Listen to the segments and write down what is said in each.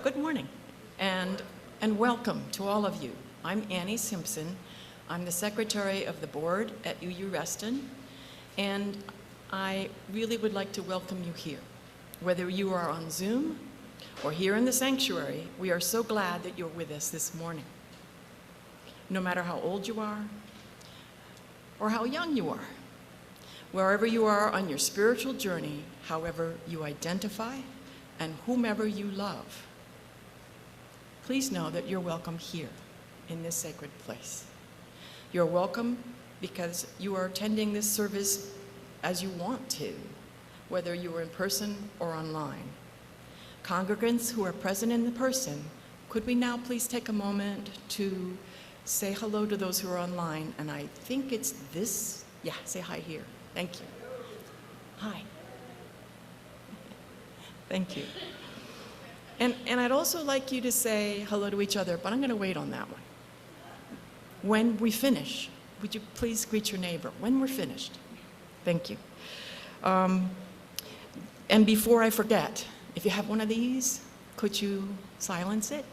Good morning, and welcome to all of you. I'm Annie Simpson. I'm the secretary of the board at UU Reston, and I really would like to welcome you here. Whether you are on Zoom or here in the sanctuary, we are so glad that you're with us this morning. No matter how old you are or how young you are, wherever you are on your spiritual journey, however you identify, and whomever you love, please know that you're welcome here in this sacred place. You're welcome because you are attending this service as you want to, whether you are in person or online. Congregants who are present in person, could we now please take a moment to say hello to those who are online? And I think it's this. Yeah, say hi here. Thank you. Hi. Thank you. And I'd also like you to say hello to each other, but I'm going to wait on that one. When we finish, would you please greet your neighbor? When we're finished. Thank you. And before I forget, if you have one of these, could you silence it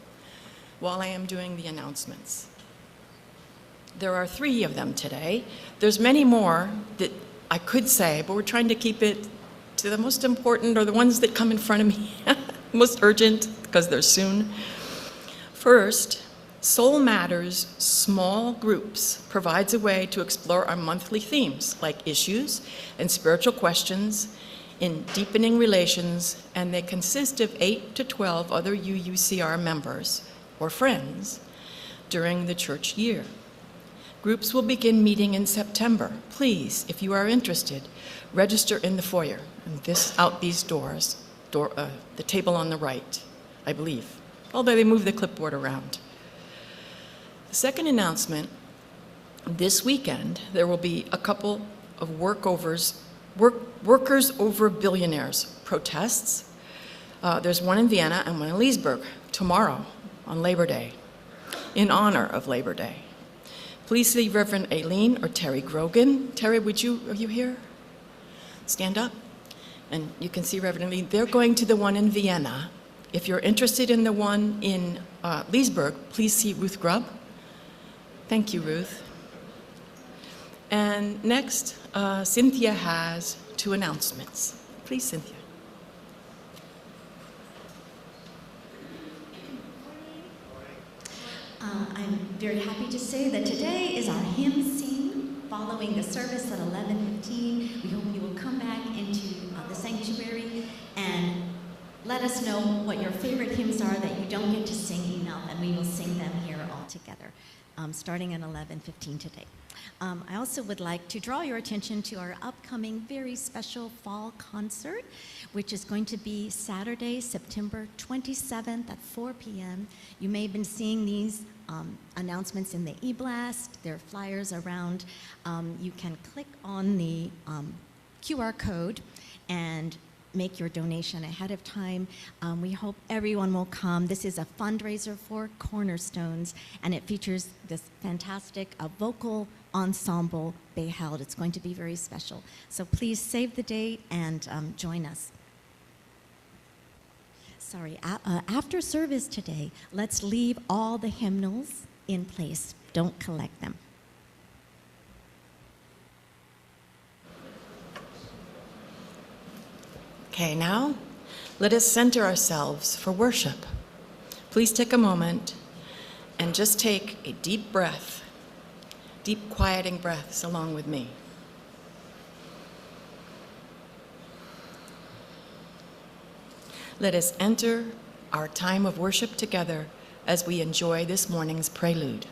while I am doing the announcements? There are 3 of them today. There's many more that I could say, but we're trying to keep it to the most important or the ones that come in front of me, most urgent, because they're soon. First, Soul Matters Small Groups provides a way to explore our monthly themes, like issues and spiritual questions, in deepening relations, and they consist of 8 to 12 other UUCR members or friends during the church year. Groups will begin meeting in September. Please, if you are interested, register in the foyer, and out these doors, the table on the right, I believe, although they move the clipboard around. The second announcement, this weekend, there will be a couple of Workers Over Billionaires protests. There's one in Vienna and one in Leesburg tomorrow on Labor Day, in honor of Labor Day. Please see Reverend Aileen or Terry Grogan. Terry, are you here? Stand up. And you can see Reverend Aileen. They're going to the one in Vienna. If you're interested in the one in Leesburg, please see Ruth Grubb. Thank you, Ruth. And next, Cynthia has 2 announcements. Please, Cynthia. I'm very happy to say that today is our hymn sing following the service at 11:15. We hope you will come back into the sanctuary and let us know what your favorite hymns are that you don't get to sing enough, and we will sing them here all together, starting at 11:15 today. I also would like to draw your attention to our upcoming very special fall concert, which is going to be Saturday, September 27th at 4 p.m. You may have been seeing these announcements in the e-blast. There are flyers around. You can click on the QR code and make your donation ahead of time. We hope everyone will come. This is a fundraiser for Cornerstones, and it features this fantastic vocal ensemble beheld. It's going to be very special. So please save the date and join us. Sorry, after service today, let's leave all the hymnals in place. Don't collect them. Okay, now let us center ourselves for worship. Please take a moment and just take a deep breath, deep quieting breaths along with me. Let us enter our time of worship together as we enjoy this morning's prelude.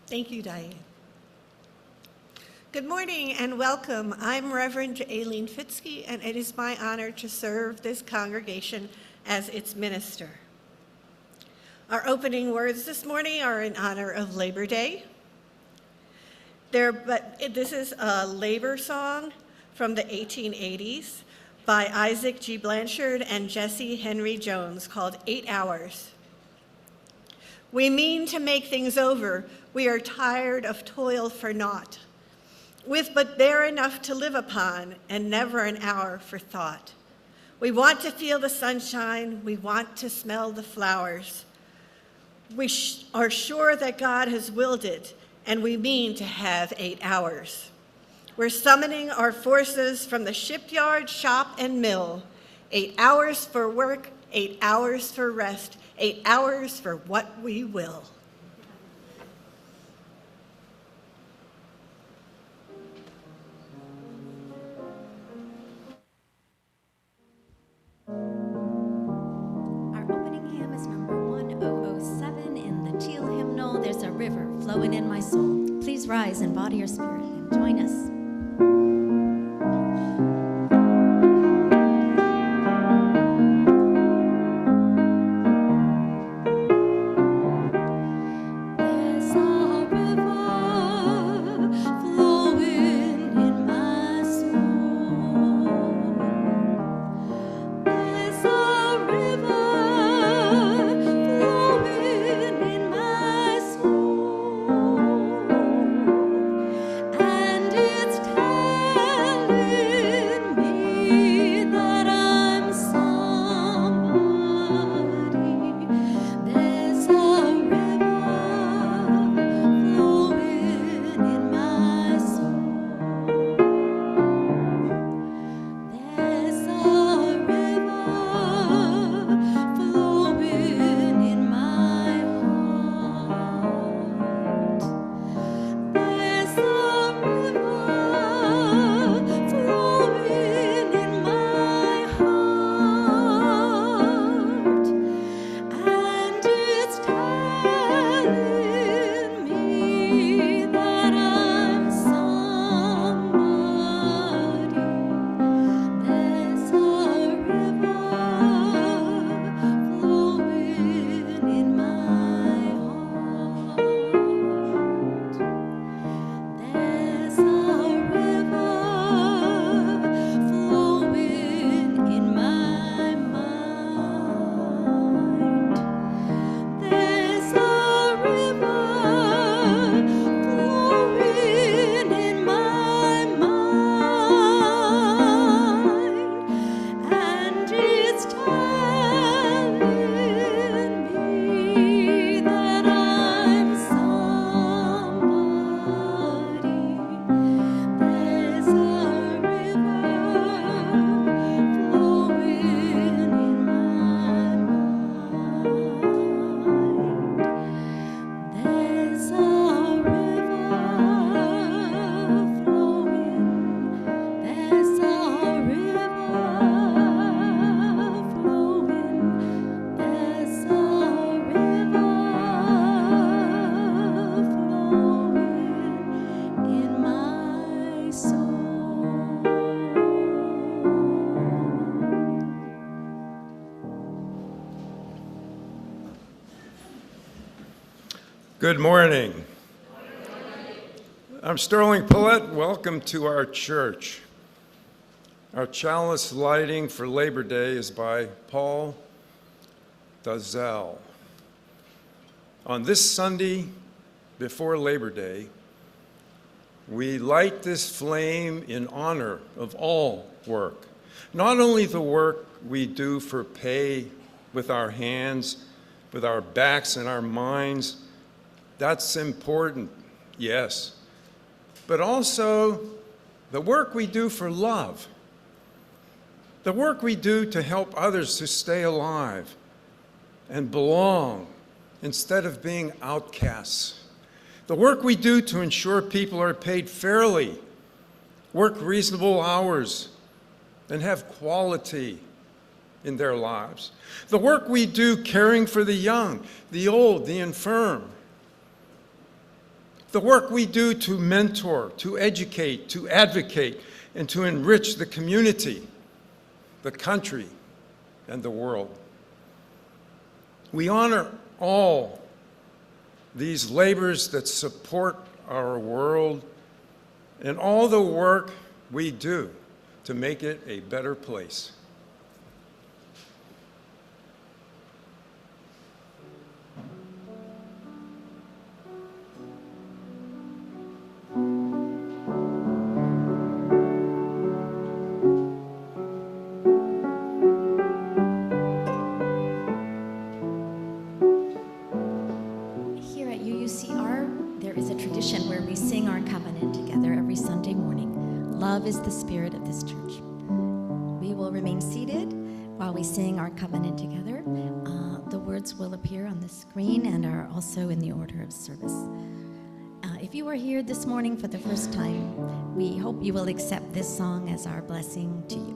Thank you, Diane. Good morning and welcome. I'm Reverend Aileen Fitzke, and it is my honor to serve this congregation as its minister. Our opening words this morning are in honor of Labor Day. This is a labor song from the 1880s by Isaac G. Blanchard and Jesse Henry Jones called 8 Hours. We mean to make things over. We are tired of toil for naught, with but bare enough to live upon and never an hour for thought. We want to feel the sunshine. We want to smell the flowers. We are sure that God has willed it, and we mean to have 8 hours. We're summoning our forces from the shipyard, shop, and mill. 8 hours for work, 8 hours for rest, 8 hours for what we will. Our opening hymn is number 1007 in the Teal hymnal, There's a River Flowing in My Soul. Please rise in body or spirit and join us. Good morning. I'm Sterling Pilette. Welcome to our church. Our chalice lighting for Labor Day is by Paul Dazell. On this Sunday before Labor Day, we light this flame in honor of all work. Not only the work we do for pay with our hands, with our backs and our minds. That's important, yes. But also the work we do for love. The work we do to help others to stay alive and belong instead of being outcasts. The work we do to ensure people are paid fairly, work reasonable hours, and have quality in their lives. The work we do caring for the young, the old, the infirm. The work we do to mentor, to educate, to advocate, and to enrich the community, the country, and the world. We honor all these labors that support our world and all the work we do to make it a better place. Where we sing our covenant together every Sunday morning. Love is the spirit of this church. We will remain seated while we sing our covenant together. The words will appear on the screen and are also in the order of service. If you are here this morning for the first time, we hope you will accept this song as our blessing to you.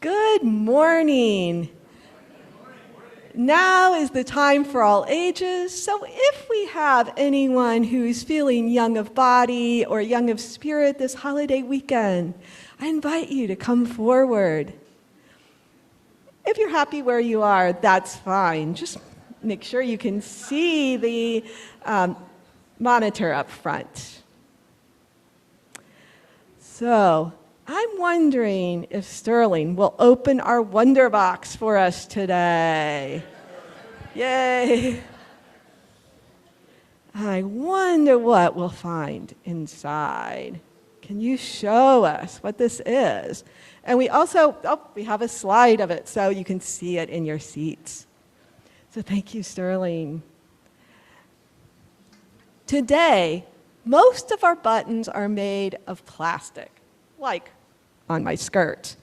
Good morning. Now is the time for all ages, so if we have anyone who's feeling young of body or young of spirit this holiday weekend, I invite you to come forward. If you're happy where you are, that's fine. Just make sure you can see the monitor up front. So, I'm wondering if Sterling will open our Wonder Box for us today. Yay! I wonder what we'll find inside. Can you show us what this is? And we also, we have a slide of it so you can see it in your seats. So thank you, Sterling. Today, most of our buttons are made of plastic, like on my skirt.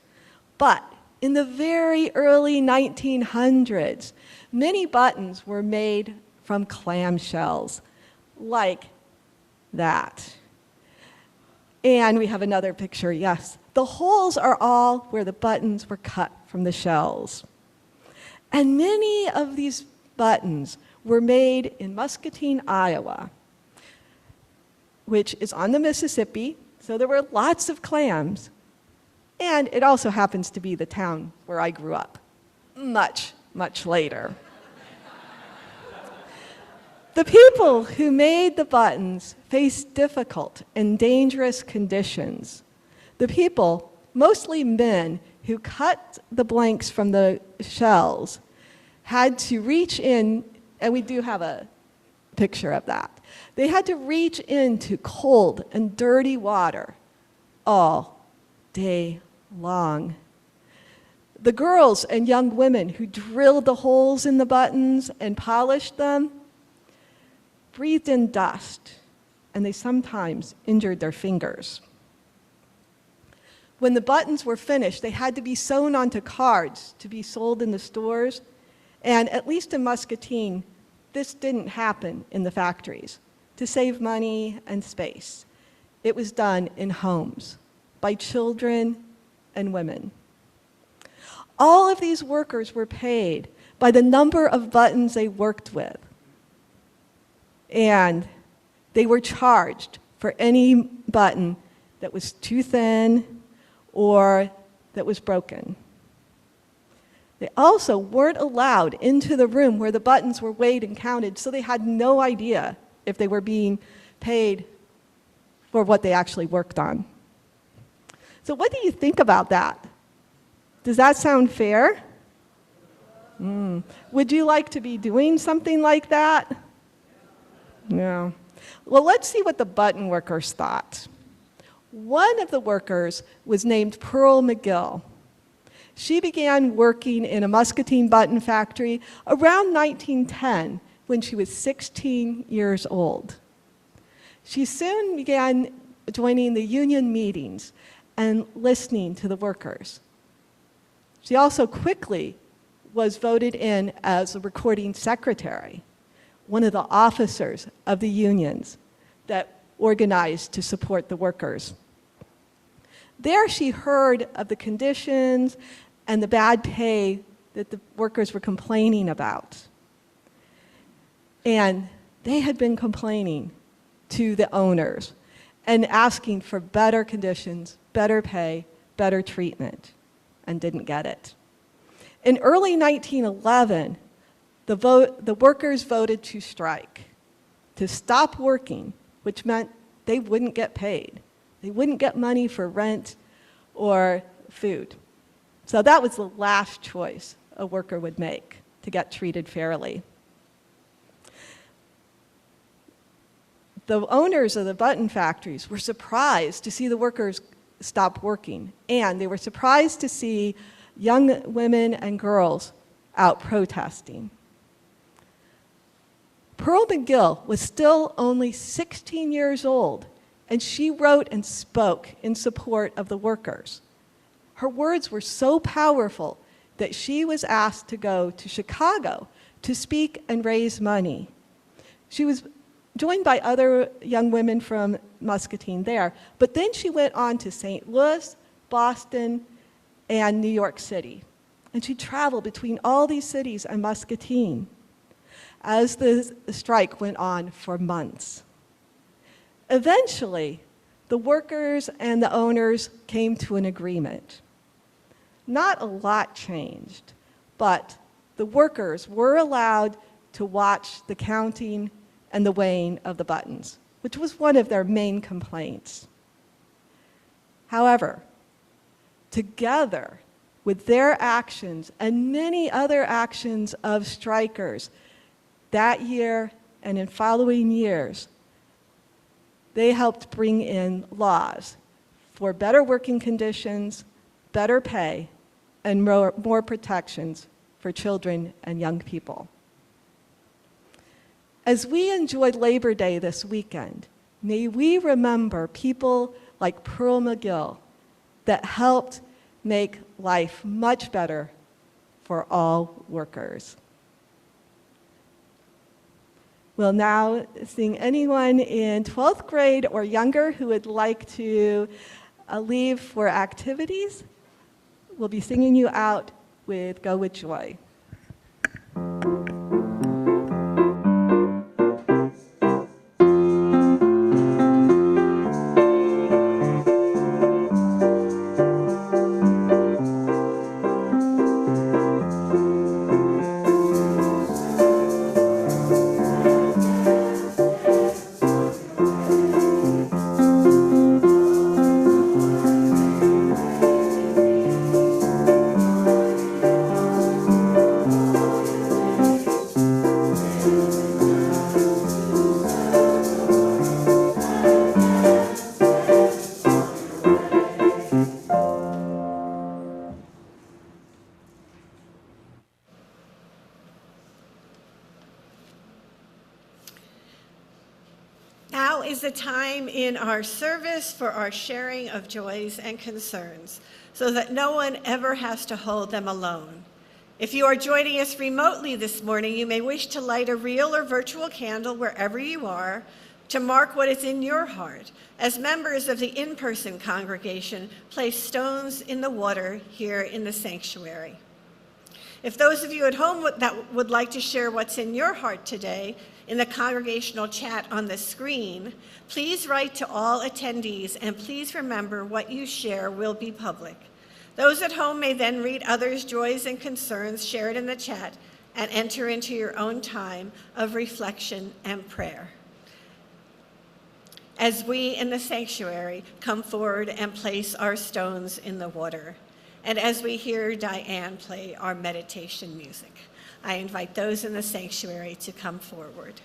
But in the very early 1900s, many buttons were made from clamshells, like that. And we have another picture, yes. The holes are all where the buttons were cut from the shells. And many of these buttons were made in Muscatine, Iowa, which is on the Mississippi, so there were lots of clams. And it also happens to be the town where I grew up, much, much later. The people who made the buttons faced difficult and dangerous conditions. The people, mostly men, who cut the blanks from the shells had to reach in, and we do have a picture of that. They had to reach into cold and dirty water all day long. The girls and young women who drilled the holes in the buttons and polished them breathed in dust, and they sometimes injured their fingers. When the buttons were finished, they had to be sewn onto cards to be sold in the stores, and at least in Muscatine, this didn't happen in the factories. To save money and space, it was done in homes by children and women. All of these workers were paid by the number of buttons they worked with. And they were charged for any button that was too thin or that was broken. They also weren't allowed into the room where the buttons were weighed and counted, so they had no idea if they were being paid for what they actually worked on. So what do you think about that? Does that sound fair? Would you like to be doing something like that? No. Well, let's see what the button workers thought. One of the workers was named Pearl McGill. She began working in a muscatine button factory around 1910 when she was 16 years old. She soon began joining the union meetings and listening to the workers. She also quickly was voted in as a recording secretary, one of the officers of the unions that organized to support the workers. There she heard of the conditions and the bad pay that the workers were complaining about. And they had been complaining to the owners and asking for better conditions, better pay, better treatment, and didn't get it. In early 1911, the workers voted to strike, to stop working, which meant they wouldn't get paid. They wouldn't get money for rent or food. So that was the last choice a worker would make to get treated fairly. The owners of the button factories were surprised to see the workers stop working, and they were surprised to see young women and girls out protesting. Pearl McGill was still only 16 years old, and she wrote and spoke in support of the workers. Her words were so powerful that she was asked to go to Chicago to speak and raise money. She was joined by other young women from Muscatine there, but then she went on to St. Louis, Boston, and New York City. And she traveled between all these cities and Muscatine as the strike went on for months. Eventually, the workers and the owners came to an agreement. Not a lot changed, but the workers were allowed to watch the counting and the weighing of the buttons, which was one of their main complaints. However, together with their actions and many other actions of strikers that year and in following years, they helped bring in laws for better working conditions, better pay, and more protections for children and young people. As we enjoy Labor Day this weekend, may we remember people like Pearl McGill that helped make life much better for all workers. We'll now sing anyone in 12th grade or younger who would like to leave for activities. We'll be singing you out with Go With Joy. Now is the time in our service for our sharing of joys and concerns, so that no one ever has to hold them alone. If you are joining us remotely this morning, you may wish to light a real or virtual candle wherever you are to mark what is in your heart. As members of the in-person congregation, place stones in the water here in the sanctuary. If those of you at home that would like to share what's in your heart today in the congregational chat on the screen, please write to all attendees, and please remember what you share will be public. Those at home may then read others' joys and concerns shared in the chat and enter into your own time of reflection and prayer. As we in the sanctuary come forward and place our stones in the water, and as we hear Diane play our meditation music, I invite those in the sanctuary to come forward.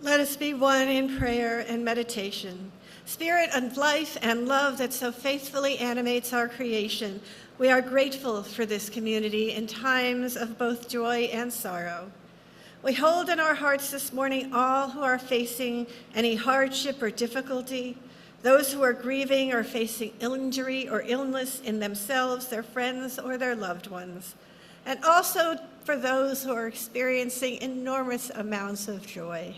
Let us be one in prayer and meditation. Spirit of life and love that so faithfully animates our creation, we are grateful for this community in times of both joy and sorrow. We hold in our hearts this morning all who are facing any hardship or difficulty, those who are grieving or facing injury or illness in themselves, their friends, or their loved ones, and also for those who are experiencing enormous amounts of joy.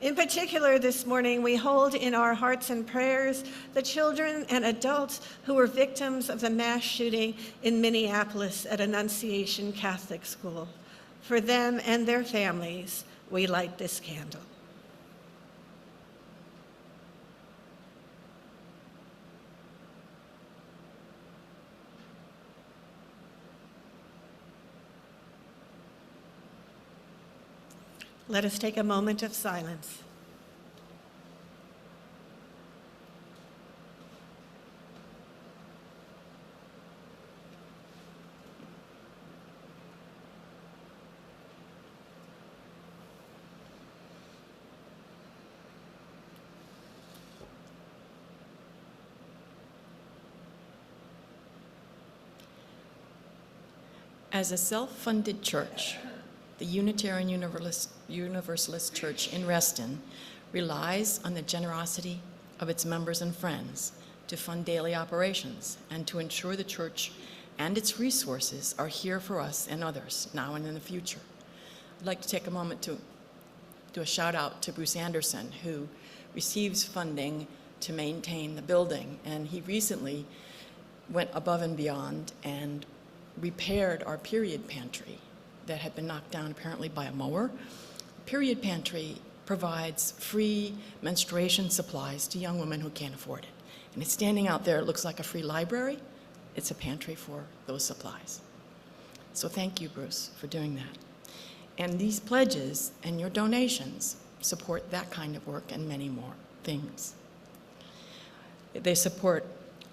In particular, this morning, we hold in our hearts and prayers the children and adults who were victims of the mass shooting in Minneapolis at Annunciation Catholic School. For them and their families, we light this candle. Let us take a moment of silence. As a self-funded church, the Unitarian Universalist Church in Reston relies on the generosity of its members and friends to fund daily operations and to ensure the church and its resources are here for us and others now and in the future. I'd like to take a moment to do a shout out to Bruce Anderson, who receives funding to maintain the building, and he recently went above and beyond and repaired our period pantry that had been knocked down apparently by a mower. Period pantry provides free menstruation supplies to young women who can't afford it. And it's standing out there, it looks like a free library. It's a pantry for those supplies. So thank you, Bruce, for doing that. And these pledges and your donations support that kind of work and many more things. They support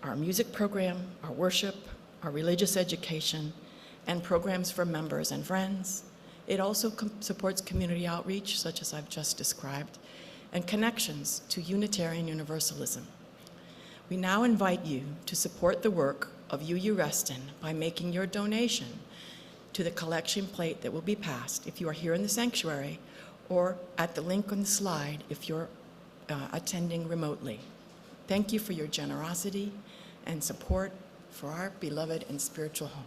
our music program, our worship, our religious education, and programs for members and friends. It also supports community outreach, such as I've just described, and connections to Unitarian Universalism. We now invite you to support the work of UU Reston by making your donation to the collection plate that will be passed if you are here in the sanctuary, or at the link on the slide if you're attending remotely. Thank you for your generosity and support for our beloved and spiritual home.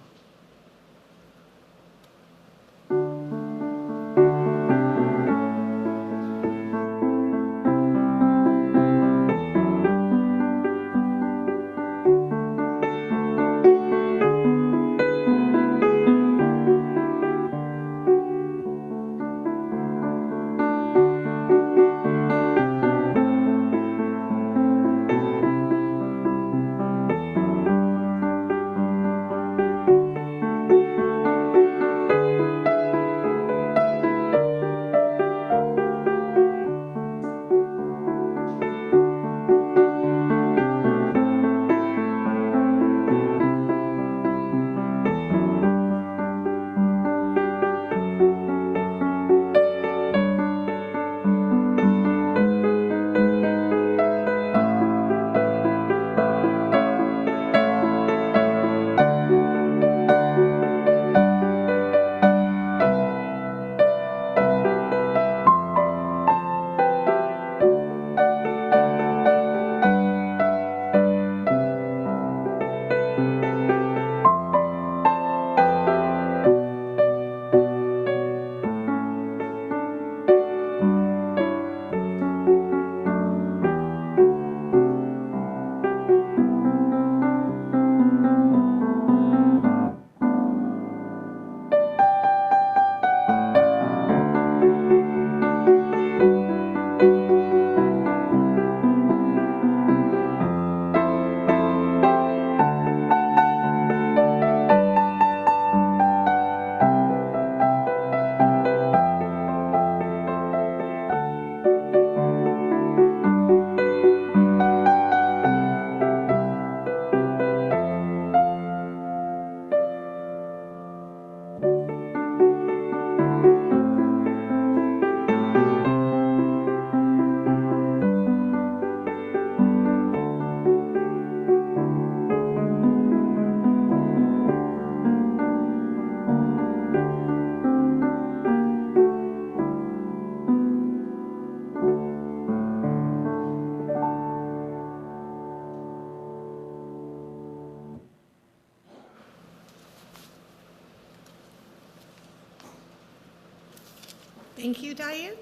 Thank you, Diane.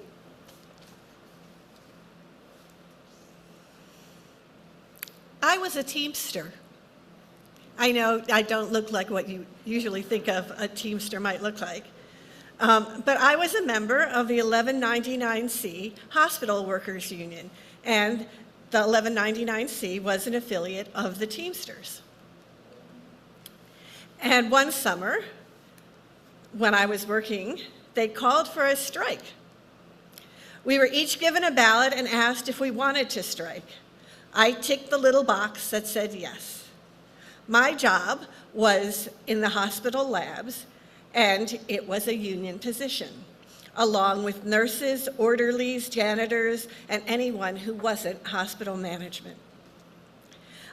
I was a Teamster. I know I don't look like what you usually think of a Teamster might look like. But I was a member of the 1199C Hospital Workers Union, and the 1199C was an affiliate of the Teamsters. And one summer, when I was working, they called for a strike. We were each given a ballot and asked if we wanted to strike. I ticked the little box that said yes. My job was in the hospital labs, and it was a union position, along with nurses, orderlies, janitors, and anyone who wasn't hospital management.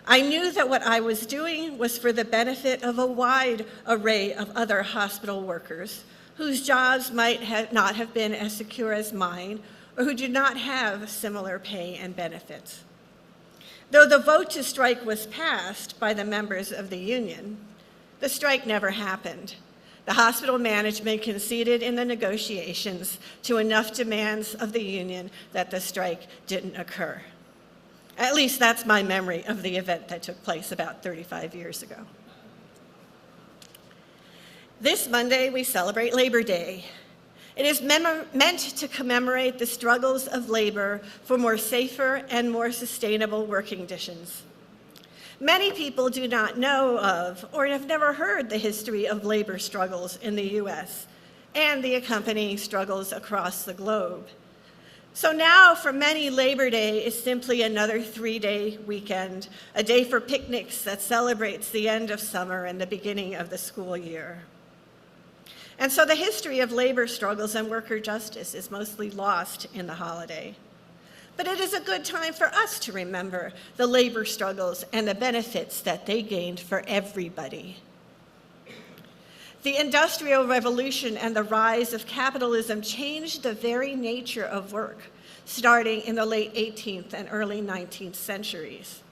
I knew that what I was doing was for the benefit of a wide array of other hospital workers whose jobs might not have been as secure as mine, or who did not have similar pay and benefits. Though the vote to strike was passed by the members of the union, the strike never happened. The hospital management conceded in the negotiations to enough demands of the union that the strike didn't occur. At least that's my memory of the event that took place about 35 years ago. This Monday, we celebrate Labor Day. It is meant to commemorate the struggles of labor for more safer and more sustainable working conditions. Many people do not know of or have never heard the history of labor struggles in the US and the accompanying struggles across the globe. So now, for many, Labor Day is simply another 3-day weekend, a day for picnics that celebrates the end of summer and the beginning of the school year. And so the history of labor struggles and worker justice is mostly lost in the holiday. But it is a good time for us to remember the labor struggles and the benefits that they gained for everybody. The Industrial Revolution and the rise of capitalism changed the very nature of work, starting in the late 18th and early 19th centuries.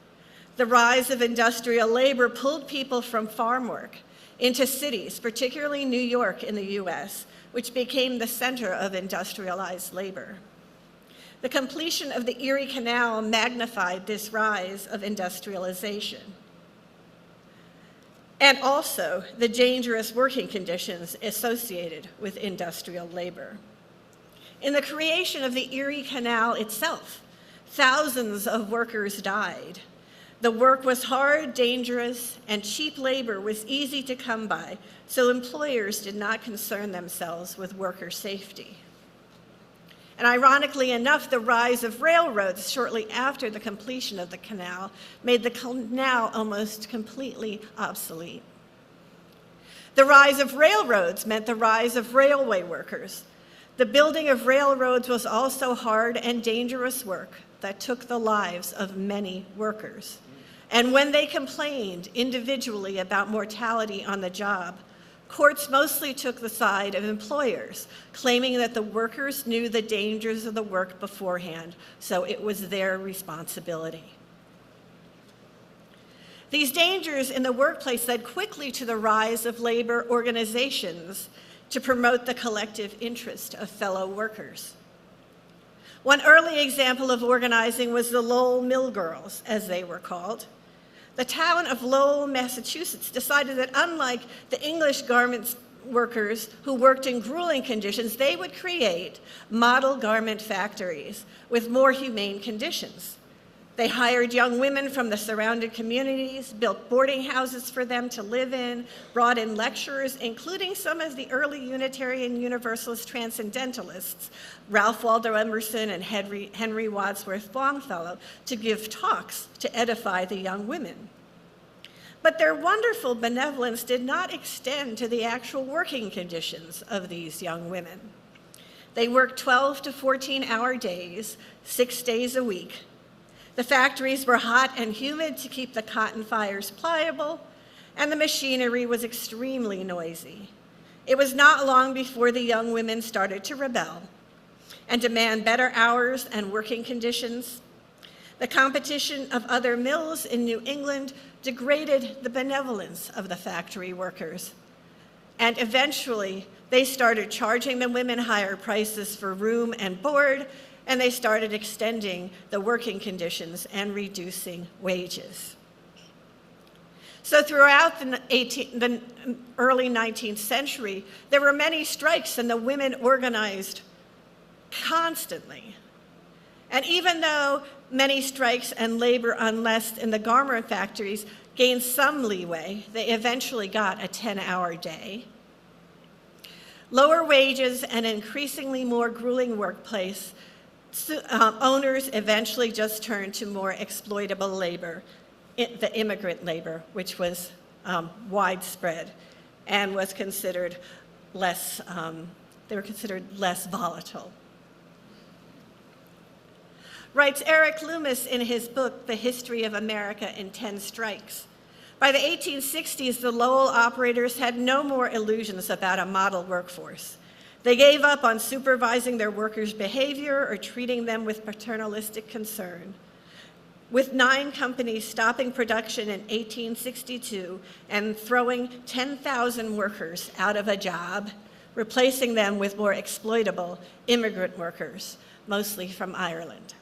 The rise of industrial labor pulled people from farm work into cities, particularly New York in the US, which became the center of industrialized labor. The completion of the Erie Canal magnified this rise of industrialization, and also the dangerous working conditions associated with industrial labor. In the creation of the Erie Canal itself, thousands of workers died. The work was hard, dangerous, and cheap labor was easy to come by, so employers did not concern themselves with worker safety. And ironically enough, the rise of railroads shortly after the completion of the canal made the canal almost completely obsolete. The rise of railroads meant the rise of railway workers. The building of railroads was also hard and dangerous work that took the lives of many workers. And when they complained individually about mortality on the job, courts mostly took the side of employers, claiming that the workers knew the dangers of the work beforehand, so it was their responsibility. These dangers in the workplace led quickly to the rise of labor organizations to promote the collective interest of fellow workers. One early example of organizing was the Lowell Mill Girls, as they were called. The town of Lowell, Massachusetts decided that unlike the English garment workers who worked in grueling conditions, they would create model garment factories with more humane conditions. They hired young women from the surrounding communities, built boarding houses for them to live in, brought in lecturers, including some of the early Unitarian Universalist Transcendentalists, Ralph Waldo Emerson and Henry Wadsworth Longfellow, to give talks to edify the young women. But their wonderful benevolence did not extend to the actual working conditions of these young women. They worked 12 to 14-hour days, 6 days a week. The factories were hot and humid to keep the cotton fires pliable, and the machinery was extremely noisy. It was not long before the young women started to rebel and demand better hours and working conditions. The competition of other mills in New England degraded the benevolence of the factory workers. And eventually, they started charging the women higher prices for room and board, and they started extending the working conditions and reducing wages. So throughout the early 19th century, there were many strikes, and the women organized constantly. And even though many strikes and labor unrest in the garment factories gained some leeway, they eventually got a 10-hour day. Lower wages and increasingly more grueling workplace, owners eventually just turned to more exploitable labor, the immigrant labor, which was widespread and was considered less, they were considered less volatile. Writes Eric Loomis in his book, The History of America in 10 Strikes. By the 1860s, the Lowell operators had no more illusions about a model workforce. They gave up on supervising their workers' behavior or treating them with paternalistic concern. With 9 companies stopping production in 1862 and throwing 10,000 workers out of a job, replacing them with more exploitable immigrant workers, mostly from Ireland.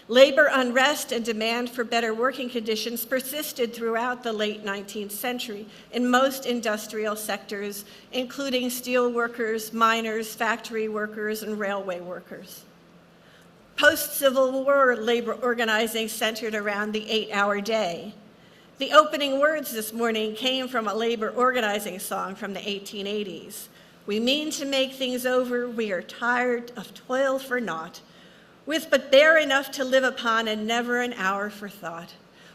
Labor unrest and demand for better working conditions persisted throughout the late 19th century in most industrial sectors, including steel workers, miners, factory workers, and railway workers. Post-Civil War labor organizing centered around the 8-hour day. The opening words this morning came from a labor organizing song from the 1880s. We mean to make things over, we are tired of toil for naught, with but bare enough to live upon and never an hour for thought.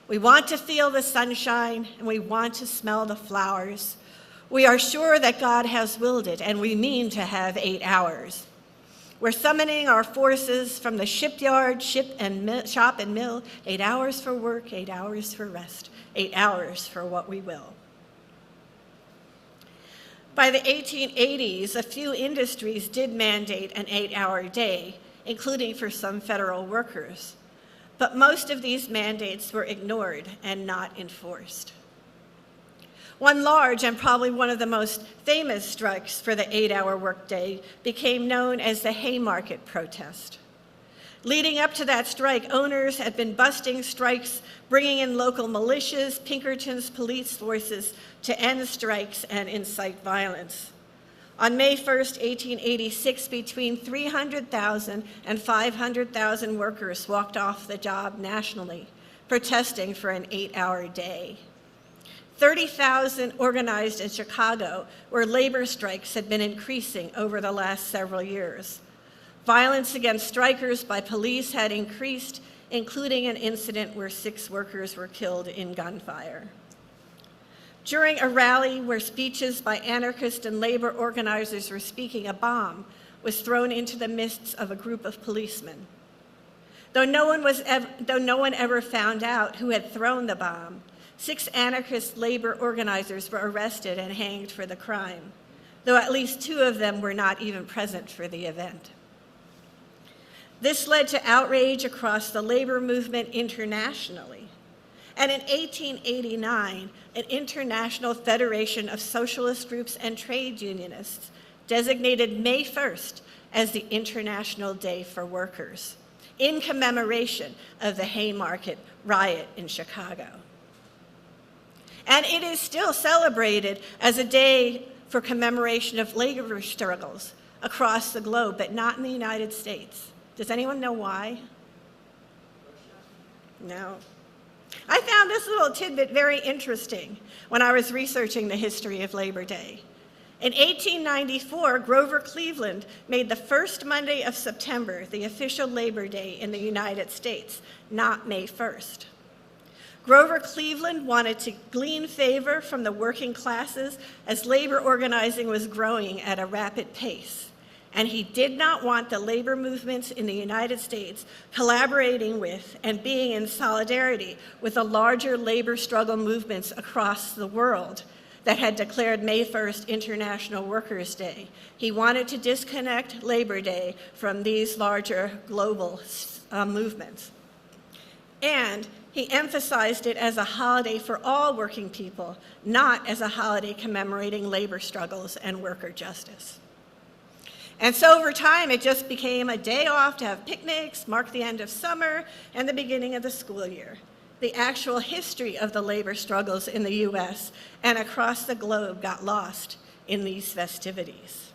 We want to feel the sunshine and we want to smell the flowers. We are sure that God has willed it and we mean to have 8 hours. We're summoning our forces from the shipyard, shop and mill, 8 hours for work, 8 hours for rest, 8 hours for what we will. By the 1880s, a few industries did mandate an 8-hour day, including for some federal workers. But most of these mandates were ignored and not enforced. One large and probably one of the most famous strikes for the 8-hour workday became known as the Haymarket protest. Leading up to that strike, owners had been busting strikes, bringing in local militias, Pinkerton's police forces to end strikes and incite violence. On May 1st, 1886, between 300,000 and 500,000 workers walked off the job nationally, protesting for an 8-hour day. 30,000 organized in Chicago, where labor strikes had been increasing over the last several years. Violence against strikers by police had increased, including an incident where 6 workers were killed in gunfire. During a rally where speeches by anarchist and labor organizers were speaking, a bomb was thrown into the midst of a group of policemen. Though no one ever found out who had thrown the bomb, 6 anarchist labor organizers were arrested and hanged for the crime, though at least 2 of them were not even present for the event. This led to outrage across the labor movement internationally. And in 1889, an international federation of socialist groups and trade unionists designated May 1st as the International Day for Workers, in commemoration of the Haymarket riot in Chicago. And it is still celebrated as a day for commemoration of labor struggles across the globe, but not in the United States. Does anyone know why? No. I found this little tidbit very interesting when I was researching the history of Labor Day. In 1894, Grover Cleveland made the first Monday of September the official Labor Day in the United States, not May 1st. Grover Cleveland wanted to glean favor from the working classes as labor organizing was growing at a rapid pace. And he did not want the labor movements in the United States collaborating with and being in solidarity with the larger labor struggle movements across the world that had declared May 1st International Workers' Day. He wanted to disconnect Labor Day from these larger global movements. And he emphasized it as a holiday for all working people, not as a holiday commemorating labor struggles and worker justice. And so over time, it just became a day off to have picnics, mark the end of summer, and the beginning of the school year. The actual history of the labor struggles in the US and across the globe got lost in these festivities.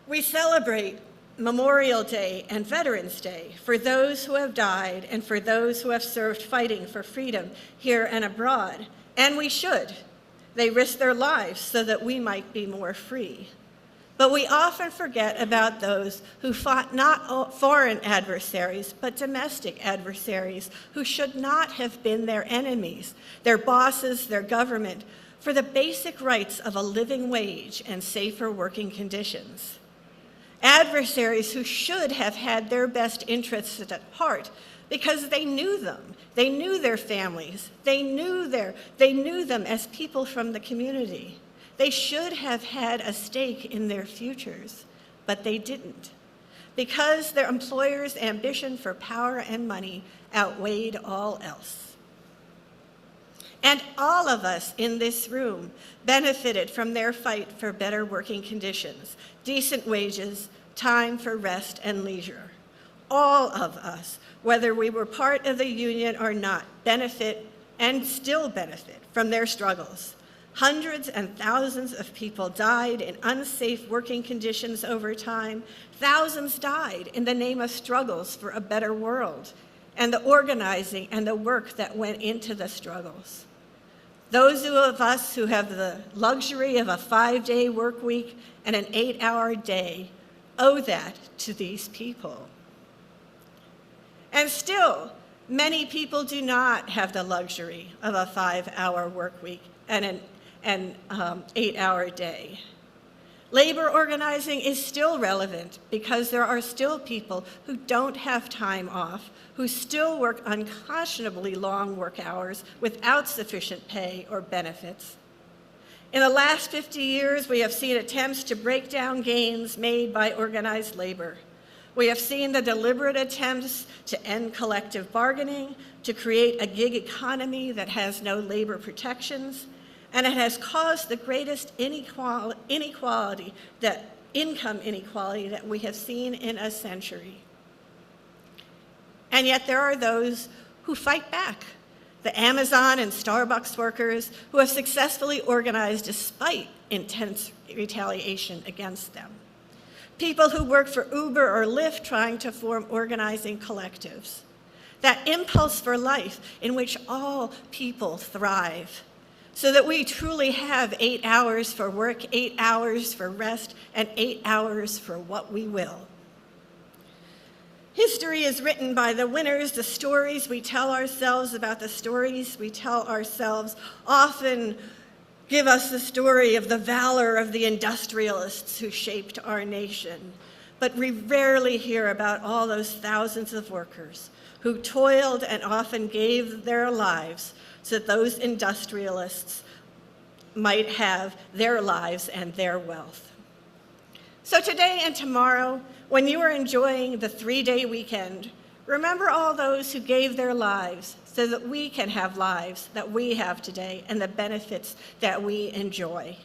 We celebrate Memorial Day and Veterans Day for those who have died and for those who have served fighting for freedom here and abroad. And we should. They risked their lives so that we might be more free. But we often forget about those who fought not foreign adversaries, but domestic adversaries who should not have been their enemies, their bosses, their government, for the basic rights of a living wage and safer working conditions. Adversaries who should have had their best interests at heart because they knew them. They knew their families. They knew them as people from the community. They should have had a stake in their futures, but they didn't, because their employers' ambition for power and money outweighed all else. And all of us in this room benefited from their fight for better working conditions, decent wages, time for rest and leisure. All of us, whether we were part of the union or not, benefit and still benefit from their struggles. Hundreds and thousands of people died in unsafe working conditions over time. Thousands died in the name of struggles for a better world and the organizing and the work that went into the struggles. Those of us who have the luxury of a 5-day work week and an 8-hour day owe that to these people. And still, many people do not have the luxury of a 5-hour work week and an 8-hour day. Labor organizing is still relevant because there are still people who don't have time off, who still work unconscionably long work hours without sufficient pay or benefits. In the last 50 years, we have seen attempts to break down gains made by organized labor. We have seen the deliberate attempts to end collective bargaining, to create a gig economy that has no labor protections, and it has caused the greatest income inequality that we have seen in a century. And yet there are those who fight back. The Amazon and Starbucks workers who have successfully organized despite intense retaliation against them. People who work for Uber or Lyft trying to form organizing collectives. That impulse for life in which all people thrive, so that we truly have 8 hours for work, 8 hours for rest, and 8 hours for what we will. History is written by the winners. The stories we tell ourselves about the stories we tell ourselves often give us the story of the valor of the industrialists who shaped our nation. But we rarely hear about all those thousands of workers who toiled and often gave their lives so that those industrialists might have their lives and their wealth. So today and tomorrow, when you are enjoying the 3-day weekend, remember all those who gave their lives so that we can have lives that we have today and the benefits that we enjoy.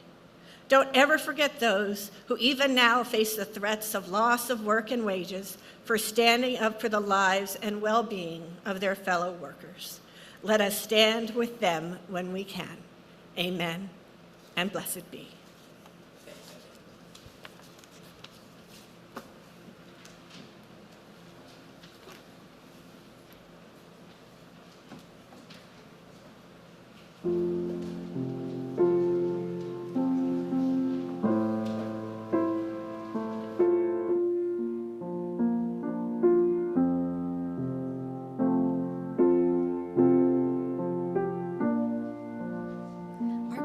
Don't ever forget those who even now face the threats of loss of work and wages for standing up for the lives and well-being of their fellow workers. Let us stand with them when we can. Amen, and blessed be.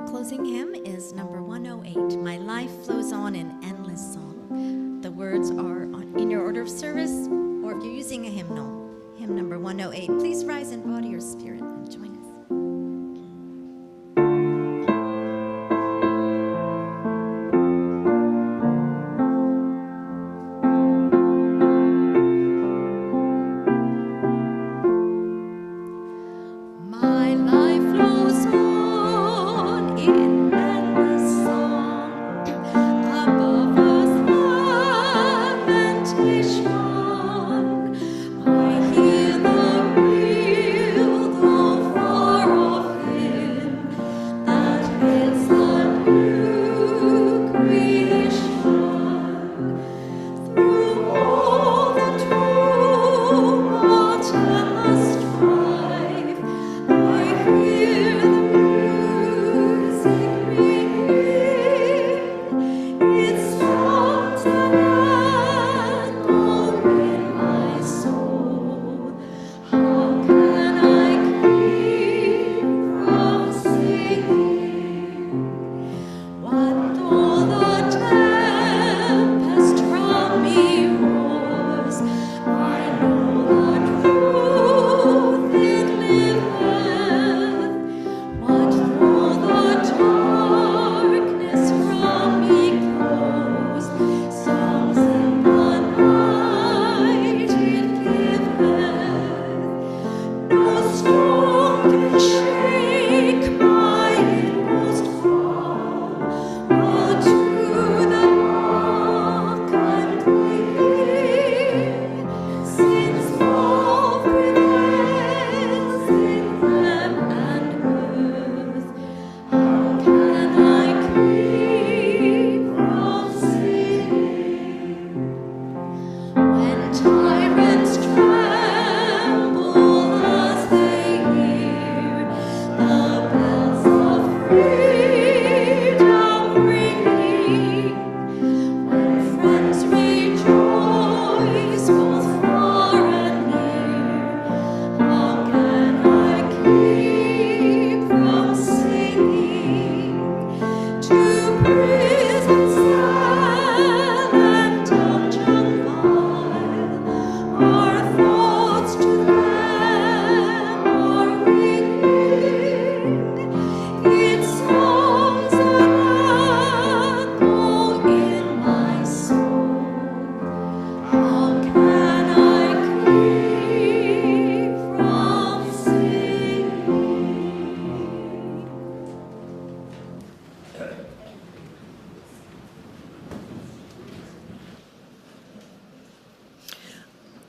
Closing hymn is number 108, My Life Flows On in Endless Song. The words are in your order of service, or if you're using a hymnal, hymn number 108. Please rise in body or spirit and join us.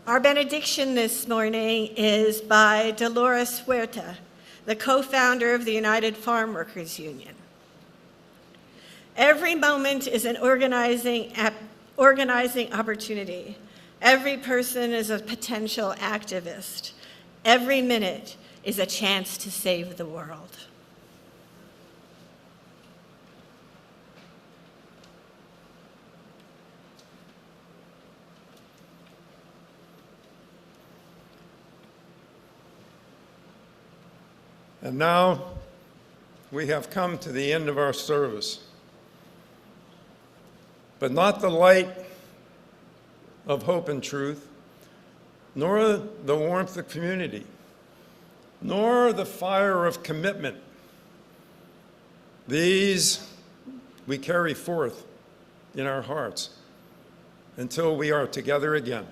Our benediction this morning is by Dolores Huerta, the co-founder of the United Farm Workers Union. Every moment is an organizing opportunity. Every person is a potential activist. Every minute is a chance to save the world. And now we have come to the end of our service. But not the light of hope and truth, nor the warmth of community, nor the fire of commitment. These we carry forth in our hearts until we are together again.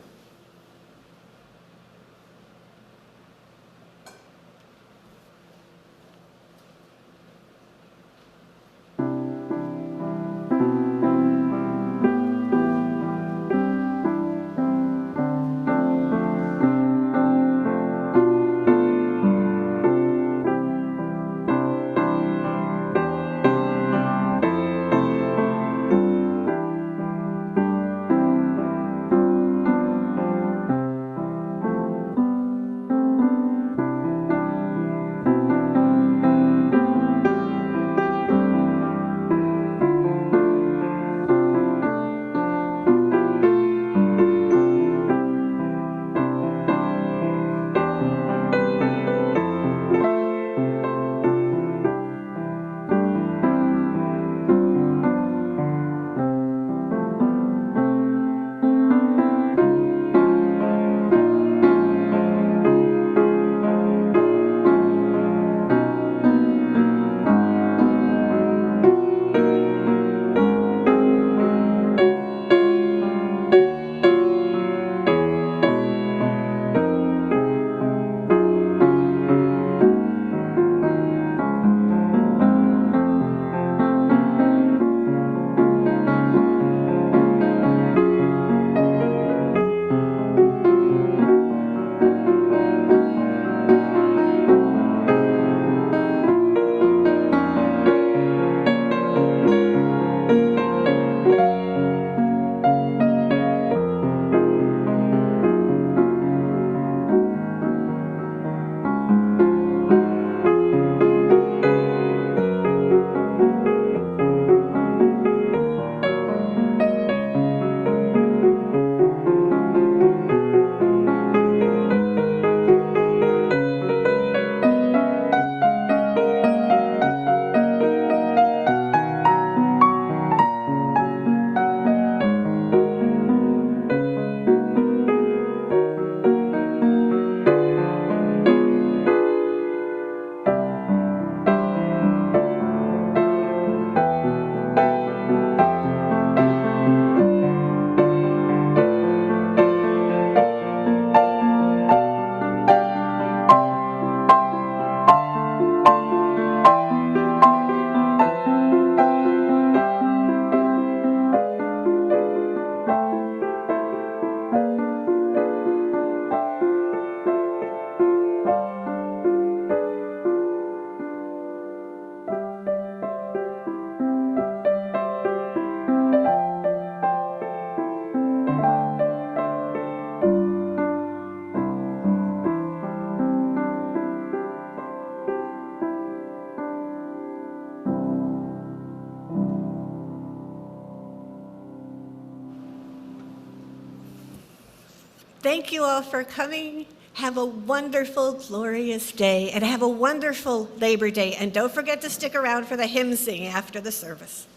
Thank you all for coming. Have a wonderful, glorious day, and have a wonderful Labor Day. And don't forget to stick around for the hymn sing after the service.